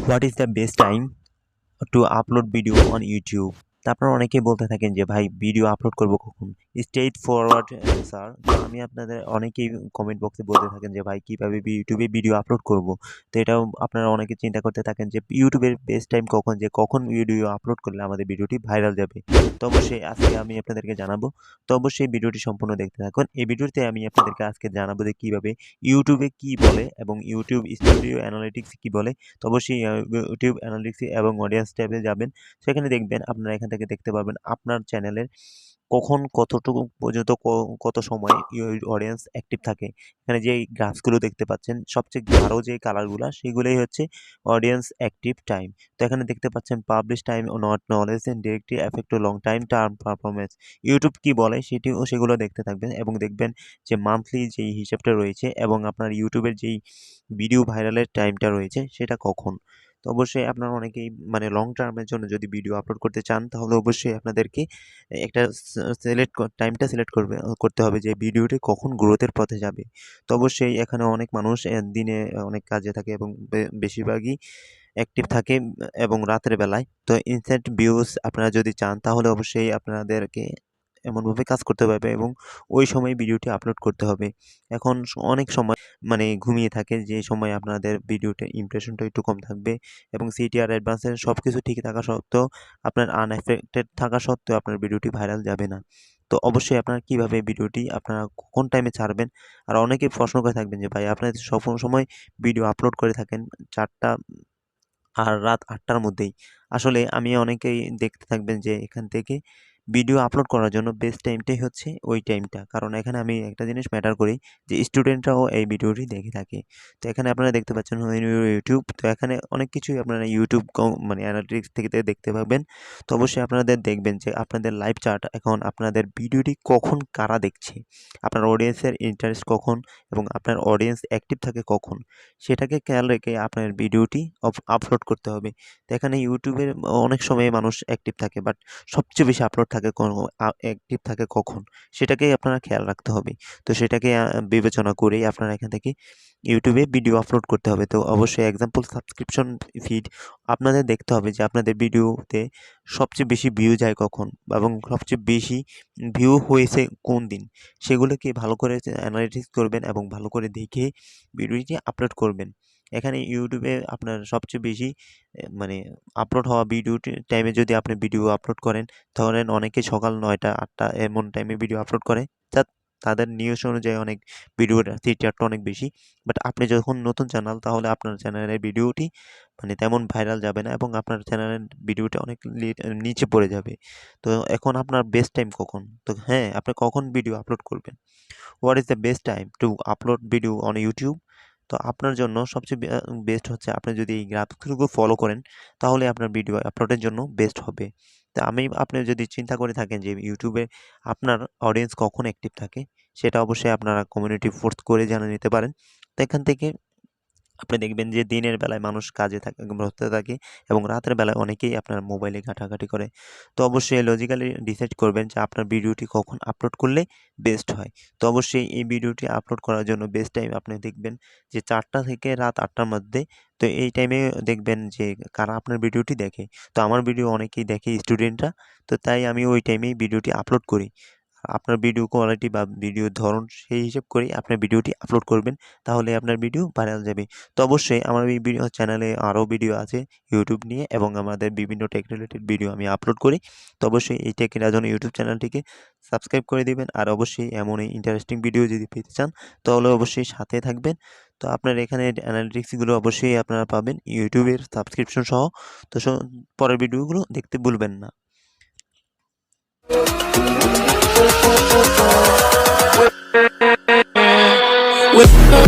What is the best time to upload video on YouTube? তা আপনারা অনেকেই বলতে থাকেন যে ভাই ভিডিও আপলোড করব কখন? Straight forward answer. তো আমি আপনাদের অনেকেই কমেন্ট বক্সে বলতে থাকেন যে ভাই কিভাবে ইউটিউবে ভিডিও আপলোড করব? তো এটাও আপনারা অনেকে চিন্তা করতে থাকেন যে ইউটিউবের বেস্ট টাইম কখন, যে কখন ভিডিও আপলোড করলে আমাদের ভিডিওটি ভাইরাল যাবে। তো অবশ্যই আজকে আমি আপনাদেরকে জানাবো। তো অবশ্যই ভিডিওটি সম্পূর্ণ দেখতে থাকুন। এই ভিডিওতে আমি আপনাদেরকে আজকে জানাবো যে কিভাবে ইউটিউবে কি বলে এবং ইউটিউব স্টুডিও অ্যানালিটিক্স কি বলে। তো অবশ্যই ইউটিউব অ্যানালিটিক্স এবং অডিয়েন্স ট্যাবে যাবেন। সেখানে দেখবেন আপনারা এখান থেকে দেখতে পারবেন আপনার চ্যানেলের কখন কতটুকু পর্যন্ত কত সময় অডিয়েন্স অ্যাক্টিভ থাকে। এখানে যে গ্রাফসগুলো দেখতে পাচ্ছেন সবচেয়ে গাঢ় যে কালারগুলা সেগুলোই হচ্ছে অডিয়েন্স অ্যাক্টিভ টাইম। তো এখানে দেখতে পাচ্ছেন publish time not knowledge and directly effect to long time term performance. YouTube কি বলে সেগুলো দেখতে থাকবেন এবং দেখবেন যে মান্থলি যেই হিসাবটা রয়েছে এবং আপনার ইউটিউবের যেই ভিডিও ভাইরালের টাইমটা রয়েছে সেটা কখন। তো অবশ্যই আপনারা অনেকেই মানে লং টার্মের জন্য যদি ভিডিও আপলোড করতে চান তাহলে অবশ্যই আপনাদেরকে একটা টাইমটা সিলেক্ট করতে হবে যে ভিডিওটি কখন গ্রোথের পথে যাবে। তো অবশ্যই এখানে অনেক মানুষ দিনে অনেক কাজে থাকে এবং বেশিরভাগই অ্যাক্টিভ থাকে এবং রাতের বেলায়। তো ইনস্ট্যান্ট ভিউজ আপনারা যদি চান তাহলে অবশ্যই আপনাদেরকে এমনভাবে কাজ করতে হবে এবং ওই সময় ভিডিওটি আপলোড করতে হবে। এখন অনেক সময় মানে ঘুমিয়ে থাকে, যে সময় আপনাদের ভিডিওতে ইমপ্রেশনটা একটু কম থাকবে এবং সিটিআর অ্যাডভান্সের সব কিছু ঠিক থাকা সত্ত্বেও আপনার আনএফেক্টেড থাকা সত্ত্বেও আপনার ভিডিওটি ভাইরাল যাবে না। তো অবশ্যই আপনারা কিভাবে ভিডিওটি আপনারা কোন টাইমে ছাড়বেন। আর অনেকে প্রশ্ন করে থাকবেন যে ভাই আপনারা সব সময় ভিডিও আপলোড করে থাকেন 4টা আর রাত 8টার মধ্যেই। আসলে আমি অনেকেই দেখতে থাকবেন যে এখান থেকে ভিডিও আপলোড করার জন্য বেস্ট টাইমটাই হচ্ছে ওই টাইমটা। কারণ এখানে আমি একটা জিনিস ম্যাটার করি যে স্টুডেন্টরাও এই ভিডিওটি দেখে থাকে। তো এখানে আপনারা দেখতে পাচ্ছেন ইউটিউব। তো এখানে অনেক কিছুই আপনারা ইউটিউব মানে অ্যানালিটিক্স থেকে দেখতে পাবেন। তো অবশ্যই আপনাদের দেখবেন যে আপনাদের লাইভ চার্ট এখন আপনাদের ভিডিওটি কখন কারা দেখছে, আপনার অডিয়েন্সের ইন্টারেস্ট কখন এবং আপনার অডিয়েন্স অ্যাক্টিভ থাকে কখন, সেটাকে খেয়াল রেখে আপনার ভিডিওটি আপলোড করতে হবে। তো এখানে ইউটিউবের অনেক সময় মানুষ অ্যাক্টিভ থাকে, বাট সবচেয়ে বেশি আপলোড থাকে অ্যাক্টিভ থাকে কখন, সেটাকেই আপনারা খেয়াল রাখতে হবে। তো সেটাকে বিবেচনা করেই আপনারা এখান থেকে ইউটিউবে ভিডিও আপলোড করতে হবে। তো অবশ্যই এক্সাম্পল সাবস্ক্রিপশন ফিড আপনাদের দেখতে হবে যে আপনাদের ভিডিওতে সবচেয়ে বেশি ভিউ যায় কখন এবং সবচেয়ে বেশি ভিউ হয়েছে কোন দিন, সেগুলোকে ভালো করে অ্যানালাইসিস করবেন এবং ভালো করে দেখে ভিডিওটি আপলোড করবেন। এখানে ইউটিউবে আপনার সবচেয়ে বেশি মানে আপলোড হওয়া ভিডিওটি টাইমে যদি আপনি ভিডিও আপলোড করেন, ধরেন অনেকে সকাল 9টা 8টা এমন টাইমে ভিডিও আপলোড করে, যা তাদের নিউজ অনুযায়ী অনেক ভিডিওর সিটিআরটা অনেক বেশি। বাট আপনি যখন নতুন চ্যানেল তাহলে আপনার চ্যানেলের ভিডিওটি মানে তেমন ভাইরাল যাবে না এবং আপনার চ্যানেলের ভিডিওটা অনেক নিচে পড়ে যাবে। তো এখন আপনার বেস্ট টাইম কখন? তো হ্যাঁ, আপনি কখন ভিডিও আপলোড করবেন? What is the best time to upload video on YouTube? তো আপনার জন্য সবচেয়ে বেস্ট হচ্ছে আপনি যদি এই গ্রাফগুলো ফলো করেন তাহলে আপনার ভিডিও আপলোডের জন্য বেস্ট হবে। তা আপনি যদি চিন্তা করে থাকেন যে ইউটিউবে আপনার অডিয়েন্স কখন অ্যাক্টিভ থাকে, সেটা অবশ্যই আপনারা কমিউনিটি পোস্ট করে জানিয়ে নিতে পারেন। তো এখান থেকে আপনি দেখবেন যে দিনের বেলায় মানুষ কাজে থাকে, ব্যস্ত থাকে এবং রাতের বেলায় অনেকেই আপনার মোবাইলে ঘাটাঘাটি করে। তো অবশ্যই লজিক্যালি ডিসাইড করবেন যে আপনার ভিডিওটি কখন আপলোড করলে বেস্ট হয়। তো অবশ্যই এই ভিডিওটি আপলোড করার জন্য বেস্ট টাইম আপনি দেখবেন যে 4টা থেকে রাত 8টার মধ্যে। তো এই টাইমে দেখবেন যে কারা আপনার ভিডিওটি দেখে। তো আমার ভিডিও অনেকেই দেখে স্টুডেন্টরা। তো তাই আমি ওই টাইমেই ভিডিওটি আপলোড করি। আপনার ভিডিও কোয়ালিটি বা ভিডিওর ধরন সেই হিসেব করেই আপনার ভিডিওটি আপলোড করবেন, তাহলে আপনার ভিডিও ভাইরাল যাবে। তো অবশ্যই আমার এই ভিডিও চ্যানেলে আরও ভিডিও আছে ইউটিউব নিয়ে এবং আমাদের বিভিন্ন টেক রিলেটেড ভিডিও আমি আপলোড করি। তো অবশ্যই এই টেক রাজন ইউটিউব চ্যানেলটিকে সাবস্ক্রাইব করে দিবেন। আর অবশ্যই এমনই ইন্টারেস্টিং ভিডিও যদি পেতে চান তাহলে অবশ্যই সাথে থাকবেন। তো আপনার এখানে অ্যানালিটিক্সগুলো অবশ্যই আপনারা পাবেন ইউটিউবের সাবস্ক্রিপশন সহ। তো পরের ভিডিওগুলো দেখতে ভুলবেন না। with